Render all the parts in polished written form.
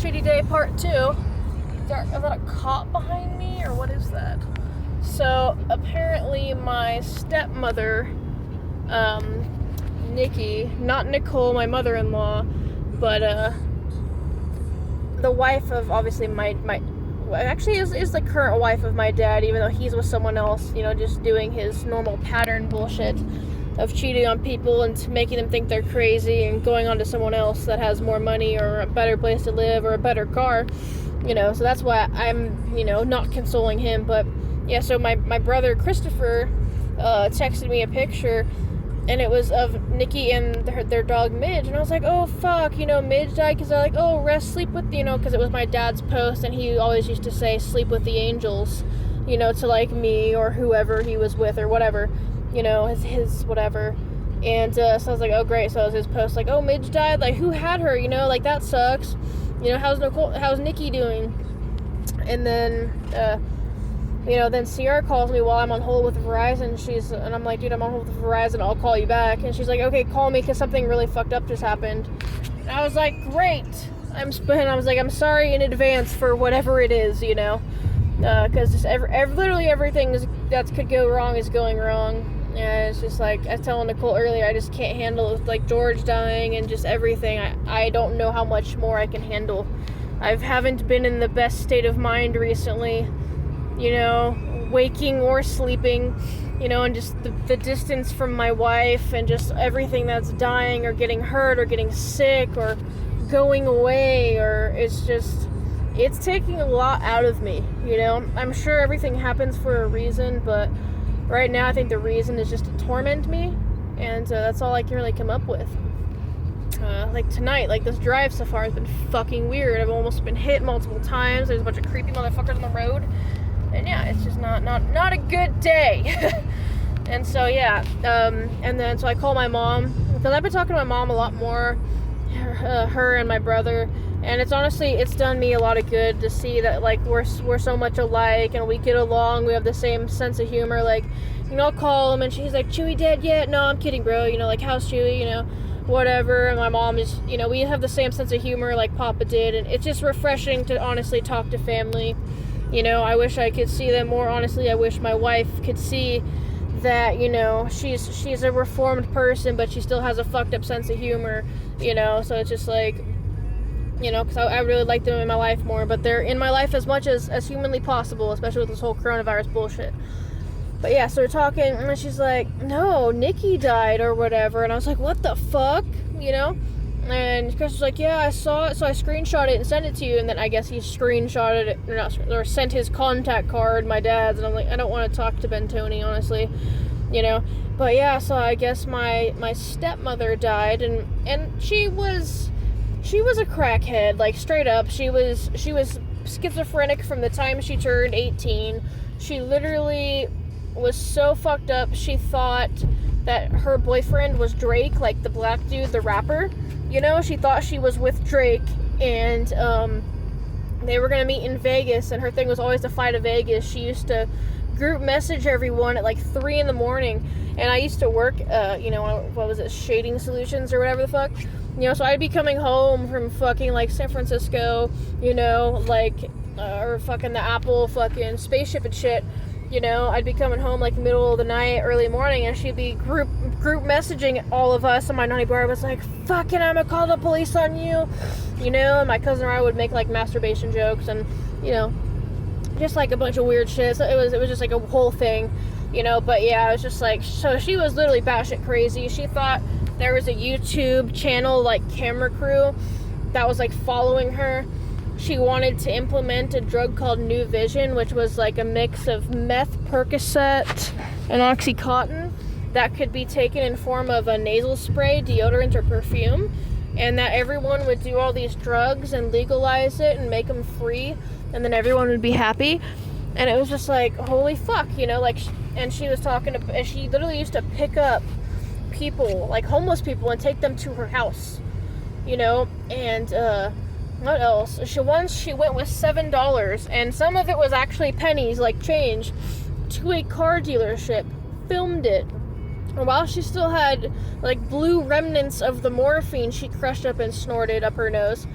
Shitty Day Part 2. Is that a cop behind me, or what is that? So, apparently my stepmother, Nikki, not Nicole, my mother-in-law, but, the wife of, obviously, actually is the current wife of my dad, even though he's with someone else, just doing his normal pattern bullshit of cheating on people and making them think they're crazy and going on to someone else that has more money or a better place to live or a better car, so that's why I'm, not consoling him. But yeah, so my brother Christopher texted me a picture, and it was of Nikki and their dog Midge, and I was like, oh fuck, Midge died, because they're like, oh, sleep with, because it was my dad's post, and he always used to say sleep with the angels, to like me or whoever he was with or whatever, his whatever. And so I was like, oh great. So it was his post like, oh, Midge died, like who had her, like that sucks, how's Nikki doing? And then then Sierra calls me while I'm on hold with Verizon. And I'm like, dude, I'm on hold with Verizon, I'll call you back. And she's like, okay, call me, because something really fucked up just happened. And I was like, great. I was like, I'm sorry in advance for whatever it is, because literally everything that could go wrong is going wrong. And it's just like, I was telling Nicole earlier, I just can't handle it with, like, George dying and just everything. I don't know how much more I can handle. I haven't been in the best state of mind recently, waking or sleeping, and just the distance from my wife and just everything that's dying or getting hurt or getting sick or going away, or it's taking a lot out of me, I'm sure everything happens for a reason, but right now I think the reason is just to torment me, and that's all I can really come up with. Like tonight, like this drive so far has been fucking weird. I've almost been hit multiple times. There's a bunch of creepy motherfuckers on the road. And yeah, it's just not a good day. And so yeah, and then so I call my mom, because I've been talking to my mom a lot more, her and my brother, and it's done me a lot of good to see that, like, we're so much alike and we get along, we have the same sense of humor. Like, I'll call him and she's like, Chewy dead yet? No, I'm kidding, bro, like, how's Chewy, whatever. And my mom is, we have the same sense of humor like Papa did, and it's just refreshing to honestly talk to family. I wish I could see them more. Honestly, I wish my wife could see that, she's a reformed person, but she still has a fucked up sense of humor, so it's just like, because I really like them in my life more, but they're in my life as much as humanly possible, especially with this whole coronavirus bullshit. But yeah, so we're talking, and she's like, no, Nikki died or whatever, and I was like, what the fuck, And Chris was like, yeah, I saw it, so I screenshot it and sent it to you. And then I guess he screenshotted it, or sent his contact card, my dad's. And I'm like, I don't want to talk to Ben Tony, honestly, But yeah, so I guess my stepmother died, and she was a crackhead, like, straight up. She was schizophrenic from the time she turned 18. She literally was so fucked up, she thought that her boyfriend was Drake, like the black dude, the rapper. She thought she was with Drake, and they were gonna meet in Vegas, and her thing was always to fly to Vegas. She used to group message everyone at like 3 a.m, and I used to work, what was it, Shading Solutions or whatever the fuck, so I'd be coming home from fucking like San Francisco, or fucking the Apple fucking spaceship and shit. I'd be coming home like middle of the night, early morning, and she'd be group messaging all of us, and my naughty boy was like, fucking, I'm gonna call the police on you, and my cousin or I would make like masturbation jokes, and, just like a bunch of weird shit. So it was just like a whole thing, but yeah, it was just like, so she was literally batshit crazy. She thought there was a YouTube channel, like, camera crew that was like following her. She wanted to implement a drug called New Vision, which was like a mix of meth, Percocet, and Oxycontin that could be taken in form of a nasal spray, deodorant, or perfume, and that everyone would do all these drugs and legalize it and make them free, and then everyone would be happy. And it was just like, holy fuck, and she was talking to, and she literally used to pick up people, like homeless people, and take them to her house, and what else? She went with $7, and some of it was actually pennies, like change, to a car dealership, filmed it, and while she still had like blue remnants of the morphine she crushed up and snorted up her nose,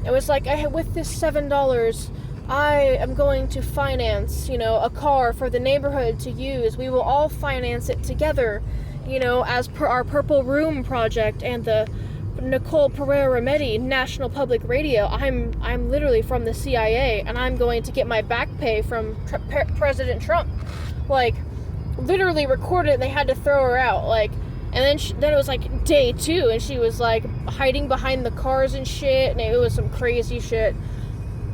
It was like, with this $7, I am going to finance, a car for the neighborhood to use. We will all finance it together, as per our Purple Room project and the Nicole Pereira Remedi National Public Radio. I'm literally from the CIA, and I'm going to get my back pay from President Trump. Like, literally recorded it, and they had to throw her out. Like, and then it was like day 2, and she was like hiding behind the cars and shit, and it was some crazy shit.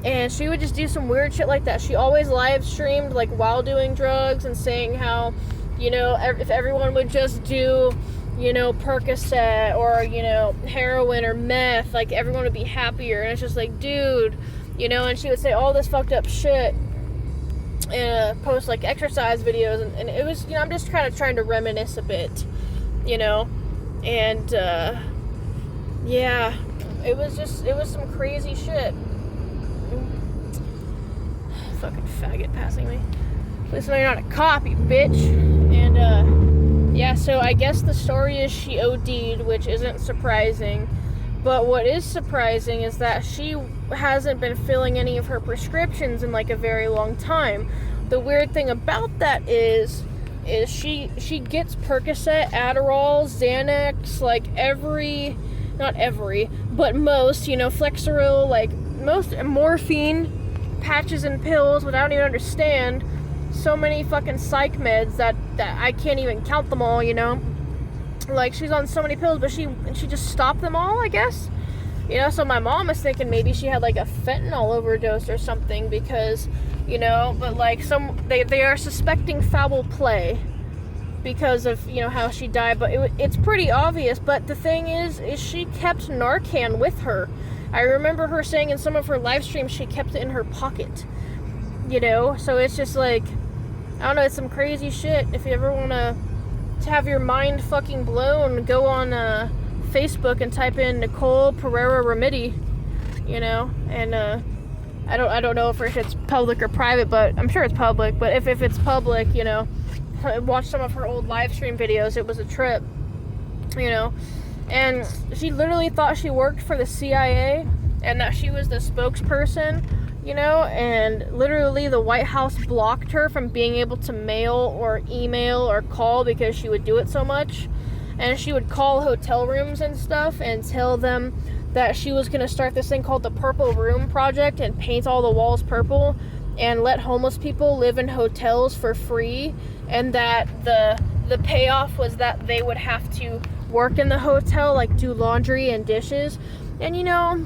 And she would just do some weird shit like that. She always live streamed like while doing drugs and saying how, if everyone would just do, Percocet or, heroin or meth, like everyone would be happier. And it's just like, dude, and she would say all this fucked up shit and post like exercise videos. And it was, I'm just kind of trying to reminisce a bit, and yeah, it was some crazy shit. Fucking faggot passing me. At least I know you're not a cop, you bitch. And yeah, so I guess the story is she OD'd, which isn't surprising. But what is surprising is that she hasn't been filling any of her prescriptions in like a very long time. The weird thing about that is she gets Percocet, Adderall, Xanax, like not every, but most, Flexeril, like most morphine, patches and pills, which I don't even understand. So many fucking psych meds that I can't even count them all, Like, she's on so many pills, but she just stopped them all, I guess. So my mom is thinking maybe she had like a fentanyl overdose or something, because, but like they are suspecting foul play because of, how she died, but it's pretty obvious. But the thing is she kept Narcan with her. I remember her saying in some of her live streams she kept it in her pocket, so it's just like, I don't know, it's some crazy shit. If you ever want to have your mind fucking blown, go on Facebook and type in Nicole Pereira Remedi, and I don't know if it's public or private, but I'm sure it's public. But if it's public, watch some of her old live stream videos. It was a trip, and she literally thought she worked for the CIA and that she was the spokesperson, and literally the White House blocked her from being able to mail or email or call because she would do it so much. And she would call hotel rooms and stuff and tell them that she was going to start this thing called the Purple Room Project and paint all the walls purple and let homeless people live in hotels for free, and that the payoff was that they would have to work in the hotel, like do laundry and dishes. And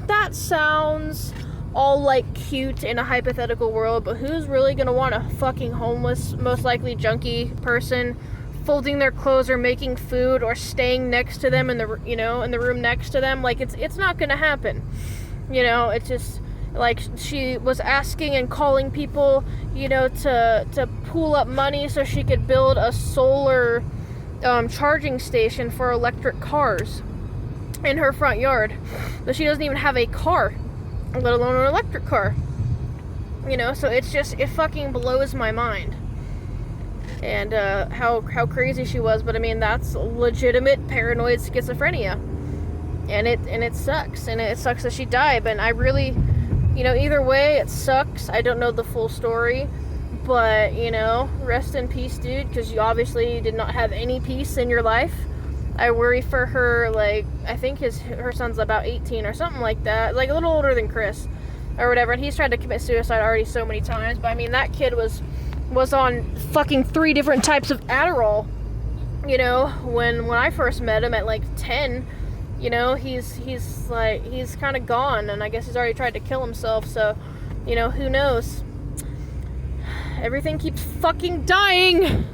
that sounds all like cute in a hypothetical world, but who's really gonna want a fucking homeless, most likely junkie person folding their clothes or making food or staying next to them in the in the room next to them? Like, it's not gonna happen. It's just like she was asking and calling people, to pool up money so she could build a solar charging station for electric cars in her front yard. But she doesn't even have a car, let alone an electric car. So it fucking blows my mind. And how crazy she was. But I mean, that's legitimate paranoid schizophrenia. And it sucks. And it sucks that she died. But I really, either way, it sucks. I don't know the full story. But, rest in peace, dude, because you obviously did not have any peace in your life. I worry for her. Like, I think her son's about 18 or something like that, like a little older than Chris or whatever, and he's tried to commit suicide already so many times. But I mean, that kid was on fucking 3 different types of Adderall, when I first met him at like 10. He's kind of gone, and I guess he's already tried to kill himself. So, who knows? Everything keeps fucking dying.